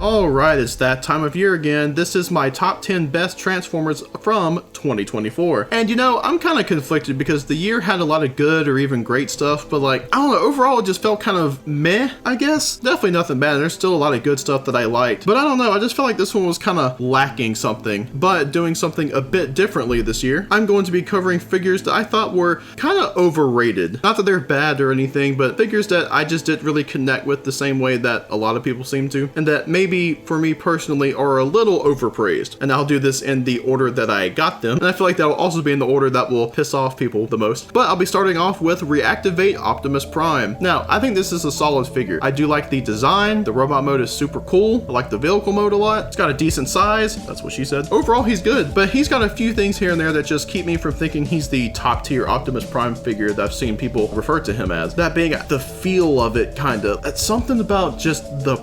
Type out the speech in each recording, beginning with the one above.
Alright, it's that time of year again. This is my top 10 best Transformers from 2024. And you know, I'm kind of conflicted because the year had a lot of good or even great stuff, but like, I don't know, overall it just felt kind of meh, I guess. Definitely nothing bad. There's still a lot of good stuff that I liked, but I don't know, I just felt like this one was kind of lacking something, but doing something a bit differently this year. I'm going to be covering figures that I thought were kind of overrated. Not that they're bad or anything, but figures that I just didn't really connect with the same way that a lot of people seem to, and that maybe for me personally are a little overpraised. And I'll do this in the order that I got them, and I feel like that will also be in the order that will piss off people the most. But I'll be starting off with Reactivate Optimus Prime. Now, I think this is a solid figure. I do like the design. The robot mode is super cool. I like the vehicle mode a lot. It's got a decent size. That's what she said. Overall, he's good, but he's got a few things here and there that just keep me from thinking he's the top tier Optimus Prime figure that I've seen people refer to him as. That being the feel of it, kind of. It's something about just the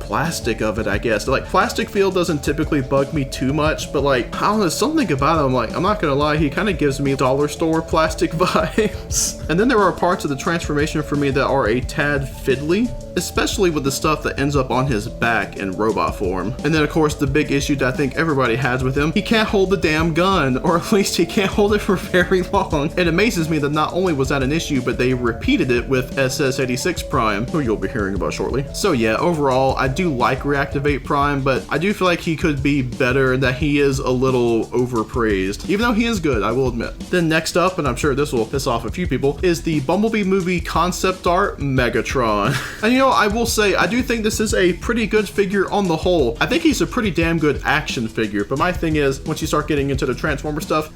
plastic of it, I guess. Like, plastic feel doesn't typically bug me too much, but like, I don't know, something about him, like, I'm not gonna lie, he kind of gives me dollar store plastic vibes. And then there are parts of the transformation for me that are a tad fiddly, especially with the stuff that ends up on his back in robot form. And then of course the big issue that I think everybody has with him, he can't hold the damn gun, or at least he can't hold it for very long. It amazes me that not only was that an issue, but they repeated it with SS-86 Prime, who you'll be hearing about shortly. So yeah, overall, I do like Reactivate Prime, but I do feel like he could be better and that he is a little overpraised, even though he is good, I will admit. Then next up, and I'm sure this will piss off a few people, is the Bumblebee movie concept art Megatron. And you know, I will say, I do think this is a pretty good figure on the whole. I think he's a pretty damn good action figure, but my thing is, once you start getting into the Transformer stuff,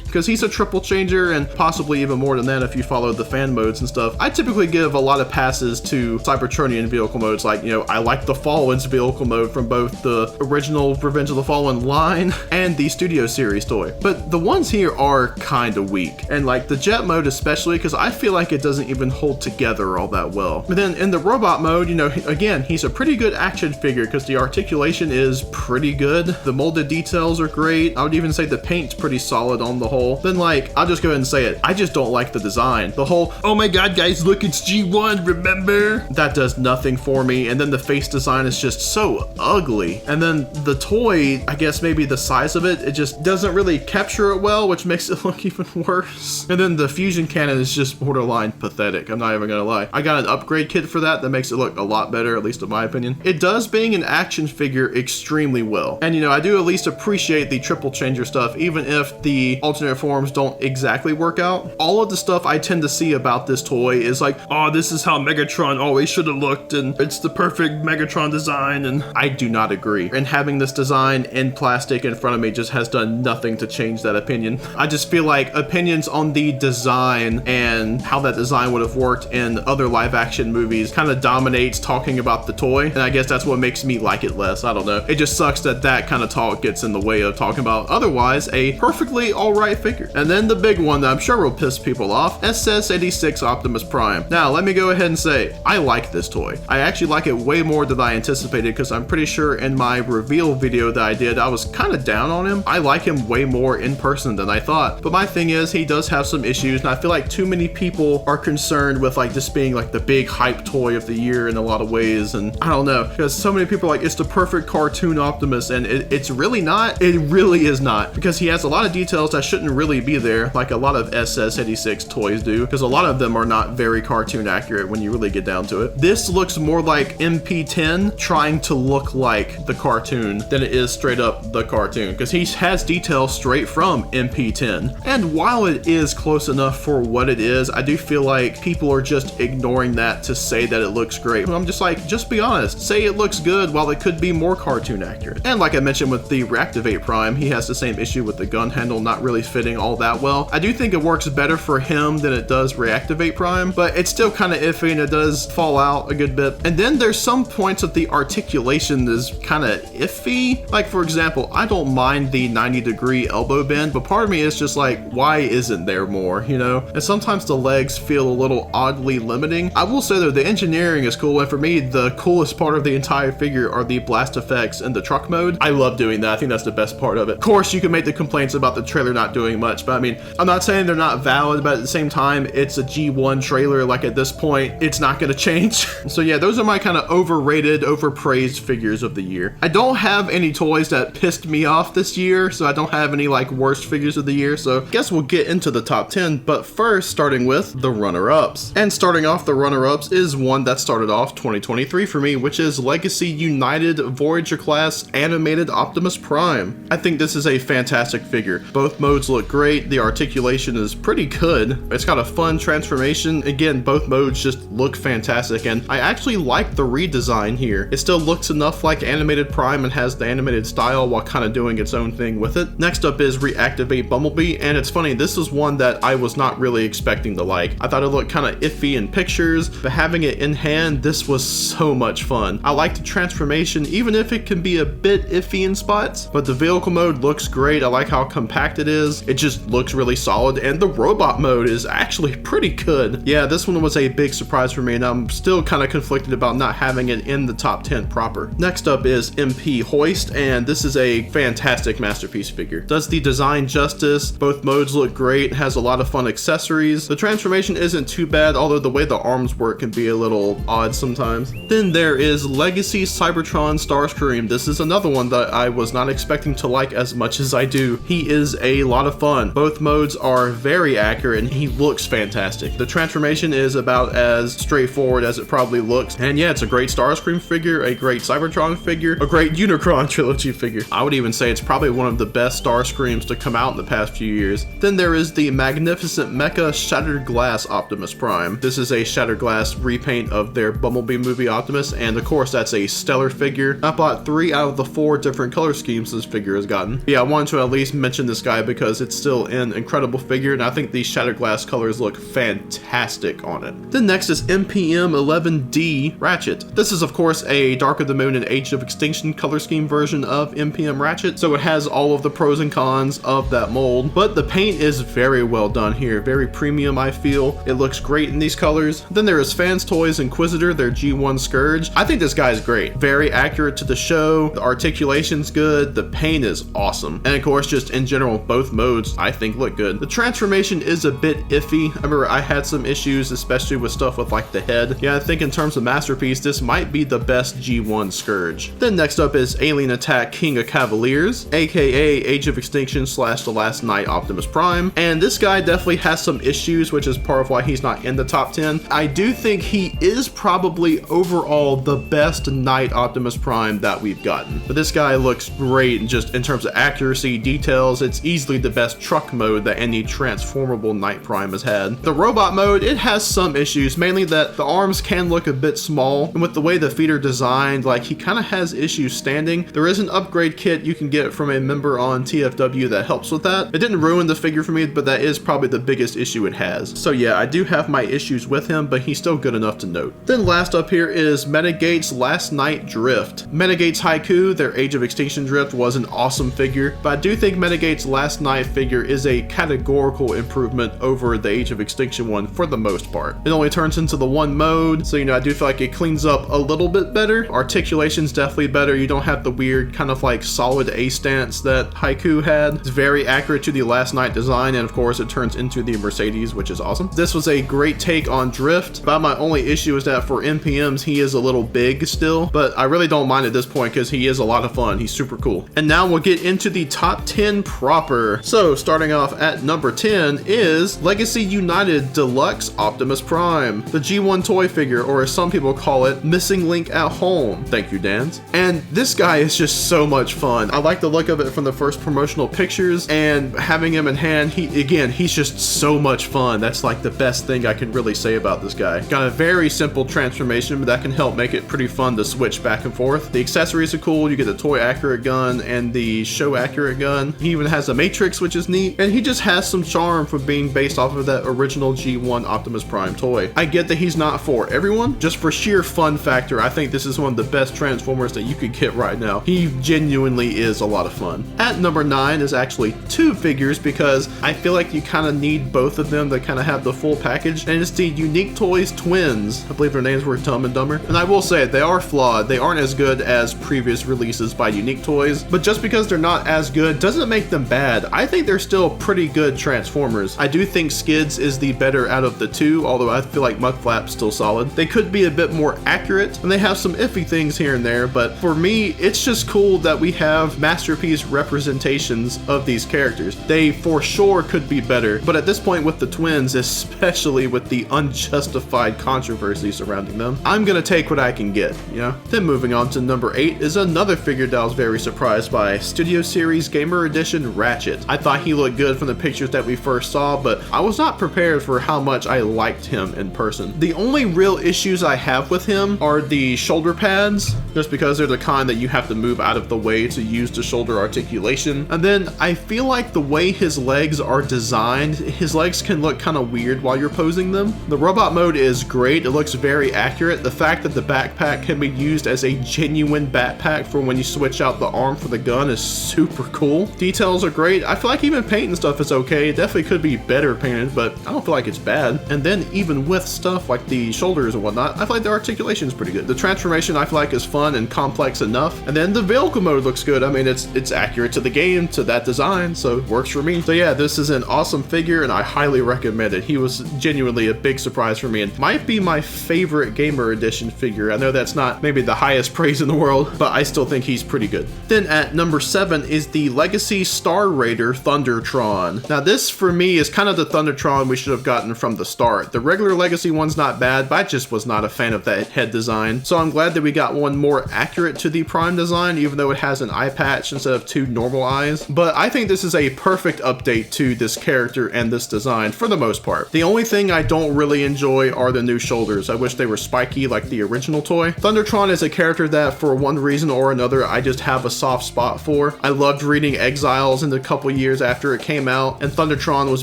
because he's a triple changer and possibly even more than that if you follow the fan modes and stuff. I typically give a lot of passes to Cybertronian vehicle modes, like, you know, I like the Fallen's vehicle mode from both the original Revenge of the Fallen line and the Studio Series toy. But the ones here are kind of weak, and like the jet mode especially, because I feel like it doesn't even hold together all that well. But then in the robot mode, you know, again, he's a pretty good action figure because the articulation is pretty good. The molded details are great. I would even say the paint's pretty solid on the whole. Then like, I'll just go ahead and say it, I just don't like the design. The whole, oh my god guys, look, it's G1, remember? That does nothing for me. And then the face design is just so ugly. And then the toy, I guess maybe the size of it, it just doesn't really capture it well, which makes it look even worse. And then the fusion cannon is just borderline pathetic. I'm not even gonna lie. I got an upgrade kit for that makes it look a lot better, at least in my opinion. It does being an action figure extremely well. And you know, I do at least appreciate the triple changer stuff, even if the alternate forms don't exactly work out. All of the stuff I tend to see about this toy is like, oh, this is how Megatron always should have looked, and it's the perfect Megatron design, and I do not agree. And having this design in plastic in front of me just has done nothing to change that opinion. I just feel like opinions on the design and how that design would have worked in other live action movies kind of dominates talking about the toy, and I guess that's what makes me like it less. I don't know. It just sucks that that kind of talk gets in the way of talking about otherwise a perfectly alright figure. And then the big one that I'm sure will piss people off, SS-86 Optimus Prime. Now, let me go ahead and say, I like this toy. I actually like it way more than I anticipated, because I'm pretty sure in my reveal video that I did, I was kind of down on him. I like him way more in person than I thought. But my thing is, he does have some issues, and I feel like too many people are concerned with like this being like the big hype toy of the year in a lot of ways, and I don't know, because so many people are like, it's the perfect cartoon Optimus, and it's really not. It really is not, because he has a lot of details that shouldn't really be there, like a lot of SS-86 toys do, because a lot of them are not very cartoon accurate when you really get down to it. This looks more like MP10 trying to look like the cartoon than it is straight up the cartoon, because he has details straight from MP10. And while it is close enough for what it is, I do feel like people are just ignoring that to say that it looks great. But I'm just like, just be honest, say it looks good while it could be more cartoon accurate. And like I mentioned with the Reactivate Prime, he has the same issue with the gun handle not really fitting all that well. I do think it works better for him than it does Reactivate Prime, but it's still kind of iffy and it does fall out a good bit. And then there's some points that the articulation is kind of iffy. Like for example, I don't mind the 90-degree elbow bend, but part of me is just like, why isn't there more, you know? And sometimes the legs feel a little oddly limiting. I will say though, the engineering is cool, and for me, the coolest part of the entire figure are the blast effects in the truck mode. I love doing that. I think that's the best part of it. Of course, you can make the complaints about the trailer not doing much, but I mean, I'm not saying they're not valid, but at the same time, it's a G1 trailer. Like at this point, it's not going to change. So yeah, those are my kind of overrated, overpriced praised figures of the year. I don't have any toys that pissed me off this year, so I don't have any like worst figures of the year, so I guess we'll get into the top 10, but first starting with the runner-ups. And starting off the runner-ups is one that started off 2023 for me, which is Legacy United Voyager class animated Optimus Prime. I think this is a fantastic figure. Both modes look great, the articulation is pretty good, it's got a fun transformation. Again, both modes just look fantastic, and I actually like the redesign here. It still looks enough like animated Prime and has the animated style while kind of doing its own thing with it. Next up is Reactivate Bumblebee, and it's funny, this was one that I was not really expecting to like. I thought it looked kind of iffy in pictures, but having it in hand, this was so much fun. I like the transformation, even if it can be a bit iffy in spots, but the vehicle mode looks great. I like how compact it is. It just looks really solid, and the robot mode is actually pretty good. Yeah, this one was a big surprise for me, and I'm still kind of conflicted about not having it in the top 10 proper. Next up is MP Hoist, and this is a fantastic masterpiece figure. Does the design justice, both modes look great, has a lot of fun accessories. The transformation isn't too bad, although the way the arms work can be a little odd sometimes. Then there is Legacy Cybertron Starscream. This is another one that I was not expecting to like as much as I do. He is a lot of fun. Both modes are very accurate and he looks fantastic. The transformation is about as straightforward as it probably looks. And yeah, it's a great Starscream figure, a great Cybertron figure, a great Unicron trilogy figure. I would even say it's probably one of the best Starscreams to come out in the past few years. Then there is the Magnificent Mecha Shattered Glass Optimus Prime. This is a Shattered Glass repaint of their Bumblebee movie Optimus, and of course that's a stellar figure. I bought 3 out of the 4 different color schemes this figure has gotten. Yeah, I wanted to at least mention this guy because it's still an incredible figure, and I think these Shattered Glass colors look fantastic on it. Then next is MPM 11D Ratchet. This is of course a Dark of the Moon and Age of Extinction color scheme version of MPM Ratchet, so it has all of the pros and cons of that mold, but the paint is very well done here, very premium I feel. It looks great in these colors. Then there is Fans Toys Inquisitor, their G1 Scourge. I think this guy is great, very accurate to the show, the articulation's good, the paint is awesome, and of course just in general both modes I think look good. The transformation is a bit iffy. I remember I had some issues, especially with stuff with like the head. Yeah, I think in terms of masterpiece this might be the best G1 Scourge. Then next up is Alien Attack King of Cavaliers, aka Age of Extinction / The Last Knight Optimus Prime, and this guy definitely has some issues, which is part of why he's not in the top 10. I do think he is probably overall the best Knight Optimus Prime that we've gotten, but this guy looks great just in terms of accuracy, details. It's easily the best truck mode that any transformable Knight Prime has had. The robot mode, it has some issues, mainly that the arms can look a bit small, and with the way the feet are designed, like he kind of has issues standing. There is an upgrade kit you can get from a member on TFW that helps with that. It didn't ruin the figure for me, but that is probably the biggest issue it has. So yeah, I do have my issues with him, but he's still good enough to note. Then last up here is Metagate's Last Knight Drift. Metagate's Haiku, their Age of Extinction Drift, was an awesome figure, but I do think Metagate's Last Knight figure is a categorical improvement over the Age of Extinction one for the most part. It only turns into the one mode, so I do feel like it cleans up a little bit better. Articulation's definitely better. You don't have the weird kind of like solid A stance that Haiku had. It's very accurate to the Last Knight design, and of course it turns into the Mercedes, which is awesome. This was a great take on Drift, but my only issue is that for MPMs he is a little big still, but I really don't mind at this point because he is a lot of fun. He's super cool. And now we'll get into the top 10 proper. So starting off at number 10 is Legacy United Deluxe Optimus Prime, the G1 toy figure, or as some people call it, Missing Link at Home. Thank you, Dans. And this guy is just so much fun. I like the look of it from the first promotional pictures, and having him in hand, he's just so much fun. That's like the best thing I can really say about this guy. Got a very simple transformation, but that can help make it pretty fun to switch back and forth. The accessories are cool. You get the toy accurate gun and the show accurate gun. He even has a matrix, which is neat, and he just has some charm for being based off of that original G1 Optimus Prime toy. I get that he's not for everyone. Just for sheer fun factor, I think this is one of the best Transformers that you could get right now. He genuinely is a lot of fun. At number 9 is actually 2 figures because I feel like you kind of need both of them to kind of have the full package, and it's the Unique Toys Twins. I believe their names were Dumb and Dumber, and I will say they are flawed. They aren't as good as previous releases by Unique Toys, but just because they're not as good doesn't make them bad. I think they're still pretty good Transformers. I do think Skids is the better out of the two, although I feel like Mudflap's still solid. They could be a bit more accurate, and they have some iffy things here and there, but for me, it's just cool that we have masterpiece representations of these characters. They for sure could be better, but at this point with the twins, especially with the unjustified controversy surrounding them, I'm gonna take what I can get, you know? Then moving on to number 8 is another figure that I was very surprised by, Studio Series Gamer Edition Ratchet. I thought he looked good from the pictures that we first saw, but I was not prepared for how much I liked him in person. The only real issues I have with him are the shoulder pads, just because they're the kind that you have to move out of the way to use the shoulder articulation. And then I feel like the way his legs are designed, his legs can look kind of weird while you're posing them. The robot mode is great, it looks very accurate. The fact that the backpack can be used as a genuine backpack for when you switch out the arm for the gun is super cool. Details are great. I feel like even paint and stuff is okay. It definitely could be better painted, but I don't feel like it's bad. And then even with stuff like the shoulders and whatnot, I feel like the articulation is pretty good. The transformation I feel like is fun and complex enough. And then the vehicle mode looks good. I mean, it's accurate to the game, to that design, so it works for me. So yeah, this is an awesome figure and I highly recommend it. He was genuinely a big surprise for me and might be my favorite Gamer Edition figure. I know that's not maybe the highest praise in the world, but I still think he's pretty good. Then at number 7 is the Legacy Star Raider Thundertron. Now this for me is kind of the Thundertron we should have gotten from the start. The regular Legacy one's not bad, but I just was not a fan of that head design. So I'm glad that we got one more accurate to the Prime design, even though it has an eye patch instead of 2 normal eyes. But I think this is a perfect update to this character and this design for the most part. The only thing I don't really enjoy are the new shoulders. I wish they were spiky like the original toy. Thundertron is a character that for one reason or another I just have a soft spot for. I loved reading Exiles in the couple years after it came out, and Thundertron was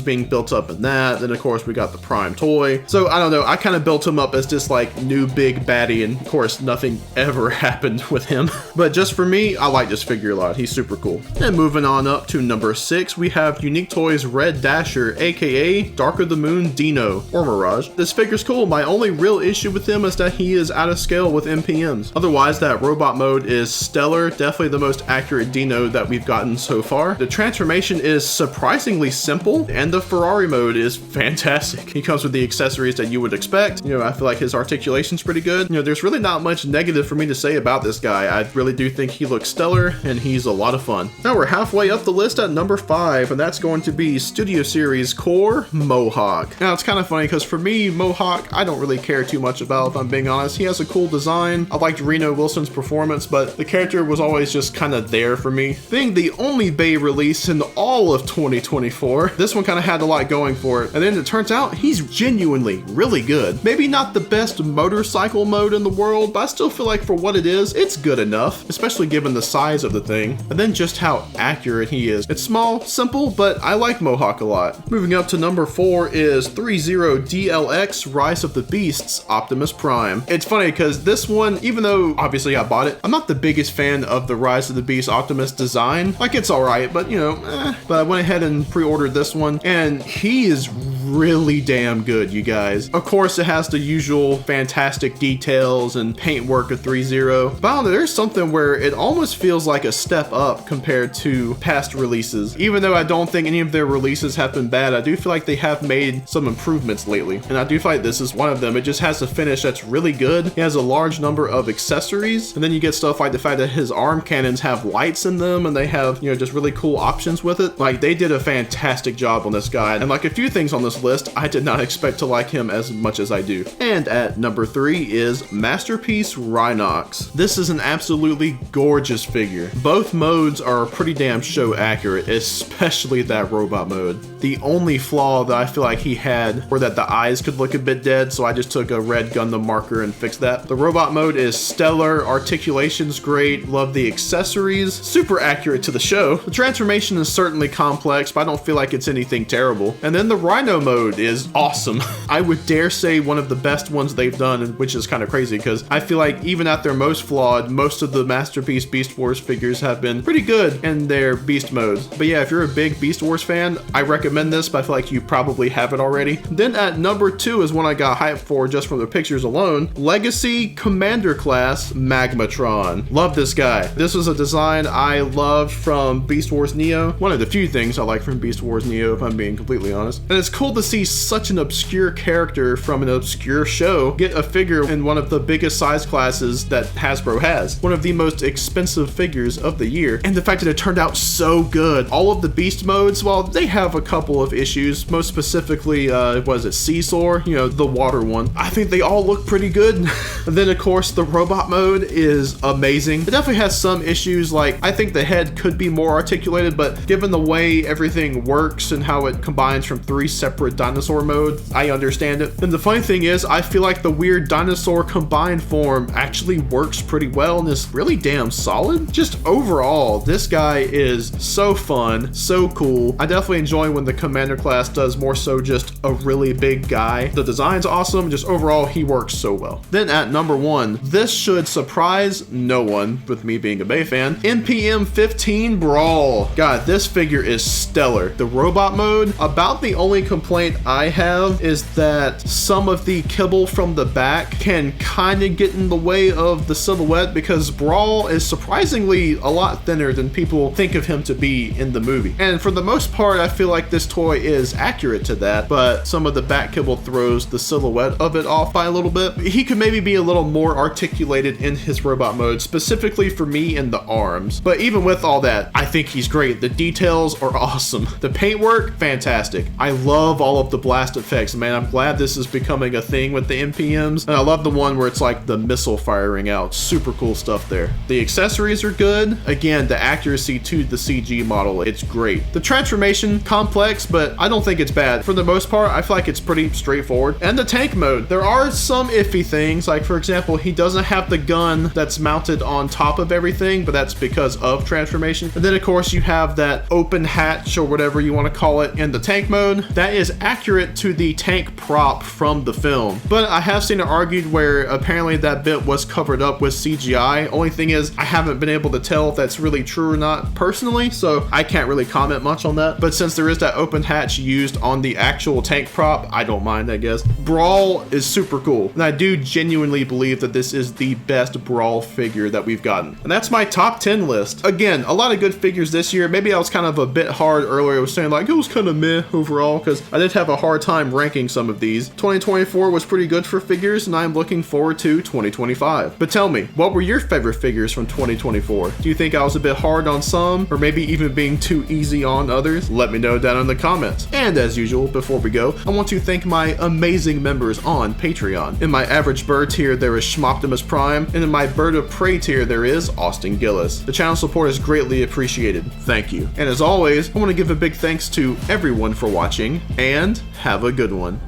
being built up in that. Then of course we got the Prime toy. So I don't know, I kind of built him up as this like new big baddie, and of course nothing ever happened with him. But just for me, I like this figure a lot. He's super cool. And moving on up to number 6, we have Unique Toys Red Dasher, aka Dark of the Moon Dino, or Mirage. This figure's cool. My only real issue with him is that he is out of scale with MPMs. Otherwise, that robot mode is stellar. Definitely the most accurate Dino that we've gotten so far. The transformation is surprisingly simple, and the Ferrari mode is fantastic. He comes with the accessories that you would expect. You know, I feel like his articulation's pretty good. You know, there's really not much negative for me to say about this guy. I really do think he looks stellar, and he's a lot of fun. Now we're halfway up the list at number 5, and that's going to be Studio Series Core Mohawk. Now it's kind of funny because for me, Mohawk, I don't really care too much about, if I'm being honest. He has a cool design. I liked Reno Wilson's performance, but the character was always just kind of there for me. Being the only Bay release in all of 2024, this one kind of had a lot going for it. And then it turns out he's genuinely really good. Maybe not the best motorcycle mode in the world, but I still feel like for what it is, it's good enough, especially given the size of the thing. And then just how accurate he is. It's small, simple, but I like Mohawk a lot. Moving up to number 4 is 30DLX Rise of the Beasts Optimus Prime. It's funny because this one, even though obviously I bought it, I'm not the biggest fan of the Rise of the Beast Optimus design. Like, it's alright, but you know, But I went ahead and pre-ordered this one, and he is really damn good, you guys. Of course, it has the usual fantastic details and paintwork of 3.0, but I don't know, there's something where it almost feels like a step up compared to past releases. Even though I don't think any of their releases have been bad, I do feel like they have made some improvements lately, and I do feel like this is one of them. It just has a finish that's really good. It has a large number of accessories, and then you get stuff like the fact that his arm cannons have lights in them, and they have, you know, just really cool options with it. Like, they did a fantastic job on this guy, and like a few things on this list, I did not expect to like him as much as I do. And at number 3 is Masterpiece Rhinox. This is an absolutely gorgeous figure. Both modes are pretty damn show accurate, especially that robot mode. The only flaw that I feel like he had were that the eyes could look a bit dead, so I just took a red Gundam marker and fixed that. The robot mode is stellar, articulation's great, love the accessories, super accurate to the show. The transformation is certainly complex, but I don't feel like it's anything terrible. And then the Rhino mode is awesome. I would dare say one of the best ones they've done, which is kind of crazy because I feel like even at their most flawed, most of the Masterpiece Beast Wars figures have been pretty good in their beast modes. But yeah, if you're a big Beast Wars fan, I recommend recommend this, but I feel like you probably have it already. Then at number 2 is one I got hyped for just from the pictures alone. Legacy Commander Class Magmatron. Love this guy. This was a design I loved from Beast Wars Neo. One of the few things I like from Beast Wars Neo, if I'm being completely honest. And it's cool to see such an obscure character from an obscure show get a figure in one of the biggest size classes that Hasbro has. One of the most expensive figures of the year. And the fact that it turned out so good. All of the beast modes, well, they have a couple of issues. Most specifically, was it Seesaw? You know, the water one. I think they all look pretty good. And then of course the robot mode is amazing. It definitely has some issues, like I think the head could be more articulated, but given the way everything works and how it combines from 3 separate dinosaur modes, I understand it. And the funny thing is, I feel like the weird dinosaur combined form actually works pretty well and is really damn solid. Just overall, this guy is so fun, so cool. I definitely enjoy when the Commander class does more so just a really big guy. The design's awesome, just overall he works so well. Then at number 1, this should surprise no one with me being a Bay fan, NPM 15 Brawl. God, this figure is stellar. The robot mode, about the only complaint I have is that some of the kibble from the back can kind of get in the way of the silhouette, because Brawl is surprisingly a lot thinner than people think of him to be in the movie. And for the most part, I feel like this toy is accurate to that, but some of the back kibble throws the silhouette of it off by a little bit. He could maybe be a little more articulated in his robot mode, specifically for me in the arms. But even with all that, I think he's great. The details are awesome. The paintwork, fantastic. I love all of the blast effects, man. I'm glad this is becoming a thing with the NPMs. And I love the one where it's like the missile firing out. Super cool stuff there. The accessories are good. Again, the accuracy to the CG model, it's great. The transformation, complex, but I don't think it's bad. For the most part, I feel like it's pretty straightforward. And the tank mode, there are some iffy things. Like for example, he doesn't have the gun that's mounted on top of everything, but that's because of transformation. And then of course you have that open hatch or whatever you want to call it in the tank mode. That is accurate to the tank prop from the film. But I have seen it argued where apparently that bit was covered up with CGI. Only thing is, I haven't been able to tell if that's really true or not personally, so I can't really comment much on that. But since there is that open hatch used on the actual tank prop, I don't mind, I guess. Brawl is super cool, and I do genuinely believe that this is the best Brawl figure that we've gotten. And that's my top 10 list. Again, a lot of good figures this year. Maybe I was kind of a bit hard earlier. I was saying like it was kind of meh overall, because I did have a hard time ranking some of these. 2024 was pretty good for figures, and I'm looking forward to 2025. But tell me, what were your favorite figures from 2024? Do you think I was a bit hard on some, or maybe even being too easy on others? Let me know down in the comments. And as usual, before we go, I want to thank my amazing members on Patreon. In my average bird tier, there is Schmoptimus Prime, and in my bird of prey tier, there is Austin Gillis. The channel support is greatly appreciated. Thank you. And as always, I want to give a big thanks to everyone for watching, and have a good one.